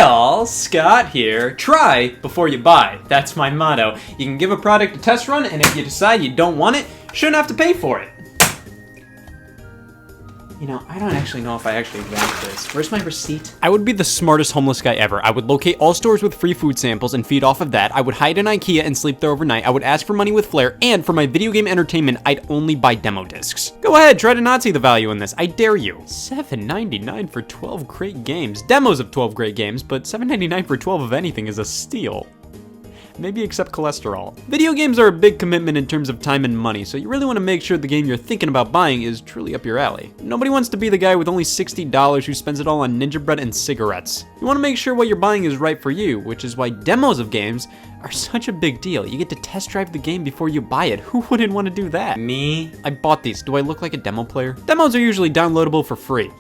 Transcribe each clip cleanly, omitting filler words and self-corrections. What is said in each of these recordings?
all, Scott here. Try before you buy. That's my motto. You can give a product a test run, and if you decide you don't want it, you shouldn't have to pay for it. You know, I don't actually know if I actually want this. Where's my receipt? I would be the smartest homeless guy ever. I would locate all stores with free food samples and feed off of that. I would hide in IKEA and sleep there overnight. I would ask for money with flair, and for my video game entertainment, I'd only buy demo discs. Go ahead, try to not see the value in this. I dare you. $7.99 for 12 great games. Demos of 12 great games, but $7.99 for 12 of anything is a steal. Maybe except cholesterol. Video games are a big commitment in terms of time and money, so you really want to make sure the game you're thinking about buying is truly up your alley. Nobody wants to be the guy with only $60 who spends it all on Ninja Bread and cigarettes. You want to make sure what you're buying is right for you, which is why demos of games are such a big deal. You get to test drive the game before you buy it. Who wouldn't want to do that? Me? I bought these. Do I look like a demo player? Demos are usually downloadable for free.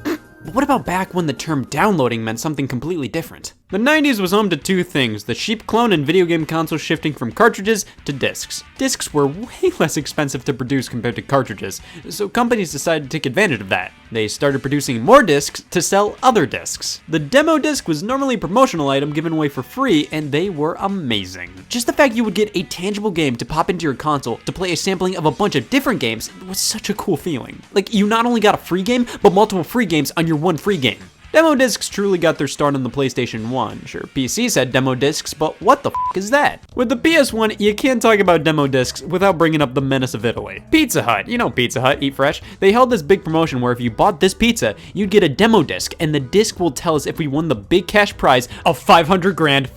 But what about back when the term downloading meant something completely different? The 90s was home to two things, the cheap clone and video game consoles shifting from cartridges to discs. Discs were way less expensive to produce compared to cartridges, so companies decided to take advantage of that. They started producing more discs to sell other discs. The demo disc was normally a promotional item given away for free, and they were amazing. Just the fact you would get a tangible game to pop into your console to play a sampling of a bunch of different games was such a cool feeling. Like, you not only got a free game, but multiple free games on your one free game. Demo discs truly got their start on the PlayStation 1. Sure, PCs had demo discs, but what the f is that? With the PS1, you can't talk about demo discs without bringing up the menace of Italy. Pizza Hut, you know Pizza Hut, eat fresh. They held this big promotion where if you bought this pizza, you'd get a demo disc, and the disc will tell us if we won the big cash prize of 500 grand.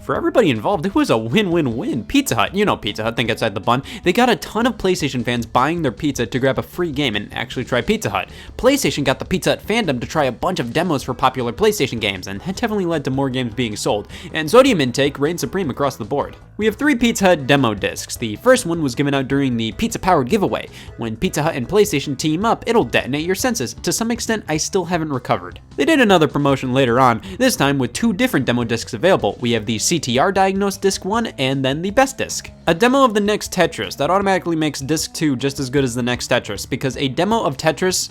For everybody involved, it was a win-win-win. Pizza Hut, you know Pizza Hut, think outside the bun. They got a ton of PlayStation fans buying their pizza to grab a free game and actually try Pizza Hut. PlayStation got the Pizza Hut fandom to try a bunch of demos for popular PlayStation games, and that definitely led to more games being sold, and sodium intake reigned supreme across the board. We have 3 Pizza Hut demo discs. The first one was given out during the Pizza Powered giveaway. When Pizza Hut and PlayStation team up, it'll detonate your senses. To some extent, I still haven't recovered. They did another promotion later on, this time with 2 different demo discs available. We have the CTR Diagnose Disc 1 and then the Best Disc. A demo of the next Tetris, that automatically makes Disc 2 just as good as the next Tetris, because a demo of Tetris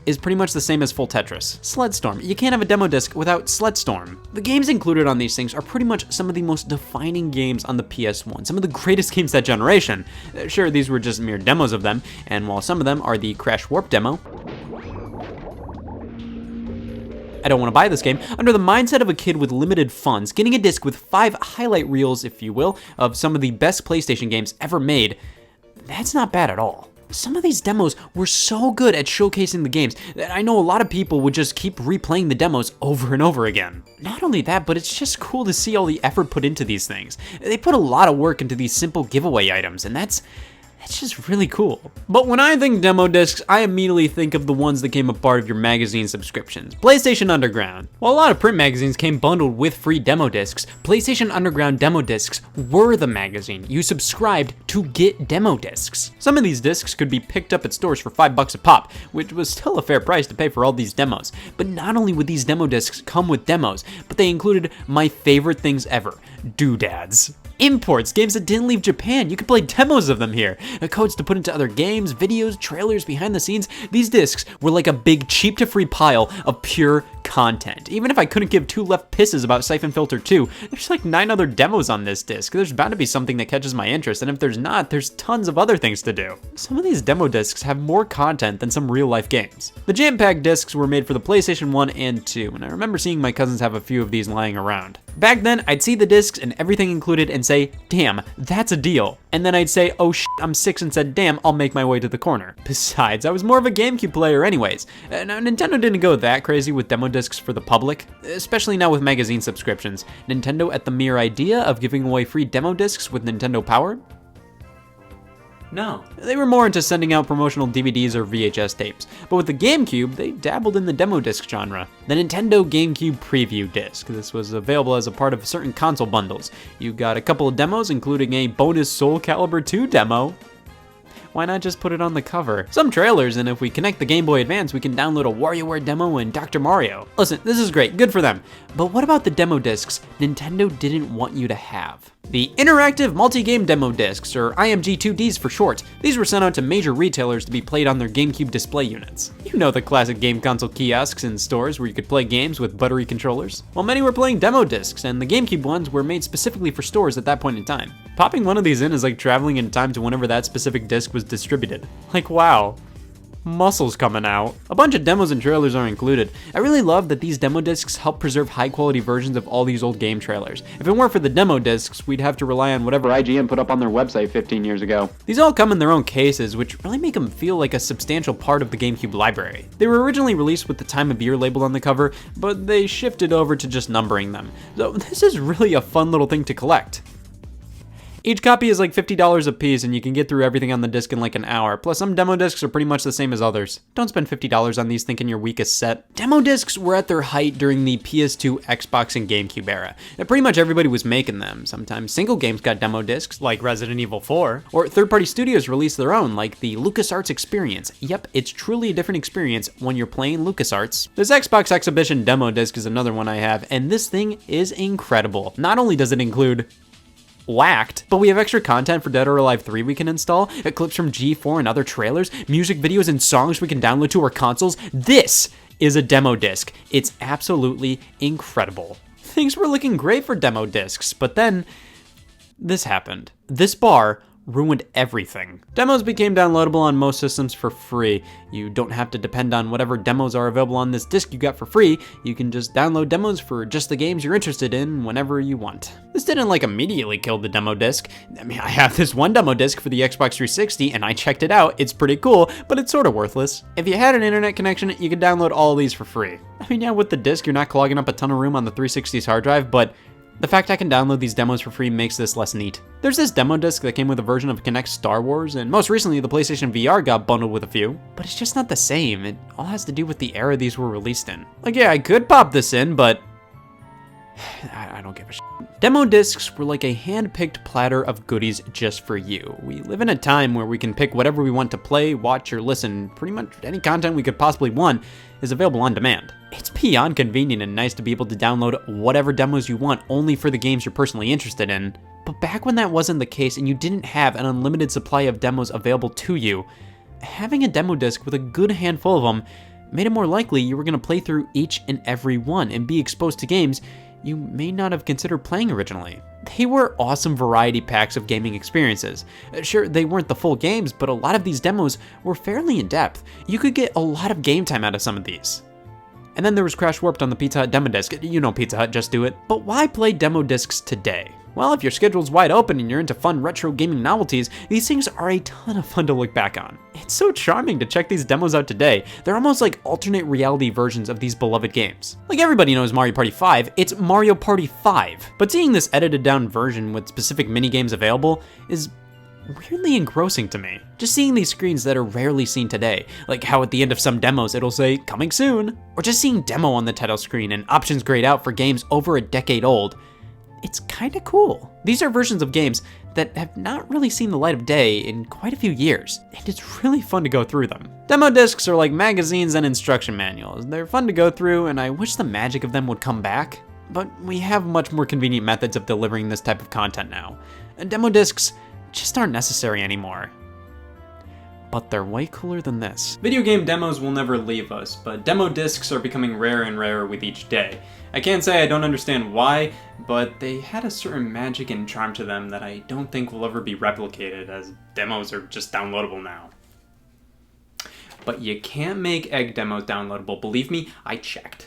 is pretty much the same as full Tetris. Sledstorm. You can't have a demo disc without Sledstorm. The games included on these things are pretty much some of the most defining games on the PS1, some of the greatest games that generation. Sure, these were just mere demos of them, and while some of them are the Crash Warp demo, I don't want to buy this game. Under the mindset of a kid with limited funds, getting a disc with 5 highlight reels, if you will, of some of the best PlayStation games ever made, that's not bad at all. Some of these demos were so good at showcasing the games that I know a lot of people would just keep replaying the demos over and over again. Not only that, but it's just cool to see all the effort put into these things. They put a lot of work into these simple giveaway items, and that's just really cool. But when I think demo discs, I immediately think of the ones that came a part of your magazine subscriptions. PlayStation Underground. While a lot of print magazines came bundled with free demo discs, PlayStation Underground demo discs were the magazine. You subscribed to get demo discs. Some of these discs could be picked up at stores for $5 a pop, which was still a fair price to pay for all these demos. But not only would these demo discs come with demos, but they included my favorite things ever, doodads. Imports, games that didn't leave Japan. You could play demos of them here. Codes to put into other games, videos, trailers, behind the scenes. These discs were like a big cheap to free pile of pure content. Even if I couldn't give 2 left pisses about Siphon Filter 2, there's like 9 other demos on this disc. There's bound to be something that catches my interest, and if there's not, there's tons of other things to do. Some of these demo discs have more content than some real life games. The jam-packed discs were made for the PlayStation 1 and 2, and I remember seeing my cousins have a few of these lying around. Back then, I'd see the discs and everything included and say, damn, that's a deal. And then I'd say, oh shit, I'm 6, and said, damn, I'll make my way to the corner. Besides, I was more of a GameCube player anyways. Now, Nintendo didn't go that crazy with demo discs for the public, especially now with magazine subscriptions. Nintendo at the mere idea of giving away free demo discs with Nintendo Power? No. They were more into sending out promotional DVDs or VHS tapes, but with the GameCube, they dabbled in the demo disc genre. The Nintendo GameCube Preview Disc. This was available as a part of certain console bundles. You got a couple of demos, including a bonus Soul Calibur 2 demo. Why not just put it on the cover? Some trailers, and if we connect the Game Boy Advance, we can download a WarioWare demo and Dr. Mario. Listen, this is great, good for them. But what about the demo discs Nintendo didn't want you to have? The Interactive Multi-Game Demo Discs, or IMG2Ds for short. These were sent out to major retailers to be played on their GameCube display units. You know the classic game console kiosks in stores where you could play games with buttery controllers? Well, many were playing demo discs, and the GameCube ones were made specifically for stores at that point in time. Popping one of these in is like traveling in time to whenever that specific disc was distributed. Like, wow. Muscles coming out. A bunch of demos and trailers are included. I really love that these demo discs help preserve high quality versions of all these old game trailers. If it weren't for the demo discs, we'd have to rely on whatever IGN put up on their website 15 years ago. These all come in their own cases, which really make them feel like a substantial part of the GameCube library. They were originally released with the time of year labeled on the cover, but they shifted over to just numbering them. So this is really a fun little thing to collect. Each copy is like $50 a piece, and you can get through everything on the disc in like an hour. Plus, some demo discs are pretty much the same as others. Don't spend $50 on these thinking your weakest set. Demo discs were at their height during the PS2, Xbox, and GameCube era. And pretty much everybody was making them. Sometimes single games got demo discs, like Resident Evil 4, or third-party studios released their own, like the LucasArts experience. Yep, it's truly a different experience when you're playing LucasArts. This Xbox Exhibition demo disc is another one I have, and this thing is incredible. Not only does it include Whacked, but we have extra content for Dead or Alive 3 we can install, clips from G4 and other trailers, music videos and songs we can download to our consoles. This is a demo disc. It's absolutely incredible. Things were looking great for demo discs, but then this happened. This bar ruined everything. Demos became downloadable on most systems for free. You don't have to depend on whatever demos are available on this disc you got for free. You can just download demos for just the games you're interested in whenever you want. This didn't like immediately kill the demo disc. I mean, I have this one demo disc for the Xbox 360 and I checked it out. It's pretty cool, but it's sort of worthless. If you had an internet connection, you could download all of these for free. I mean, yeah, with the disc, you're not clogging up a ton of room on the 360's hard drive, but the fact I can download these demos for free makes this less neat. There's this demo disc that came with a version of Kinect Star Wars, and most recently the PlayStation VR got bundled with a few, but it's just not the same. It all has to do with the era these were released in. Like, yeah, I could pop this in, but I don't give a shit. Demo discs were like a hand-picked platter of goodies just for you. We live in a time where we can pick whatever we want to play, watch, or listen. Pretty much any content we could possibly want is available on demand. It's beyond convenient and nice to be able to download whatever demos you want only for the games you're personally interested in. But back when that wasn't the case and you didn't have an unlimited supply of demos available to you, having a demo disc with a good handful of them made it more likely you were going to play through each and every one and be exposed to games you may not have considered playing originally. They were awesome variety packs of gaming experiences. Sure, they weren't the full games, but a lot of these demos were fairly in-depth. You could get a lot of game time out of some of these. And then there was Crash Warped on the Pizza Hut demo disc. You know Pizza Hut, just do it. But why play demo discs today? Well, if your schedule's wide open and you're into fun retro gaming novelties, these things are a ton of fun to look back on. It's so charming to check these demos out today. They're almost like alternate reality versions of these beloved games. Like everybody knows Mario Party 5, it's Mario Party 5. But seeing this edited down version with specific minigames available is weirdly engrossing to me. Just seeing these screens that are rarely seen today, like how at the end of some demos it'll say, "Coming soon," or just seeing demo on the title screen and options grayed out for games over a decade old. It's kinda cool. These are versions of games that have not really seen the light of day in quite a few years, and it's really fun to go through them. Demo discs are like magazines and instruction manuals. They're fun to go through, and I wish the magic of them would come back, but we have much more convenient methods of delivering this type of content now. And demo discs just aren't necessary anymore. But they're way cooler than this. Video game demos will never leave us, but demo discs are becoming rarer and rarer with each day. I can't say I don't understand why, but they had a certain magic and charm to them that I don't think will ever be replicated, as demos are just downloadable now. But you can't make egg demos downloadable, believe me, I checked.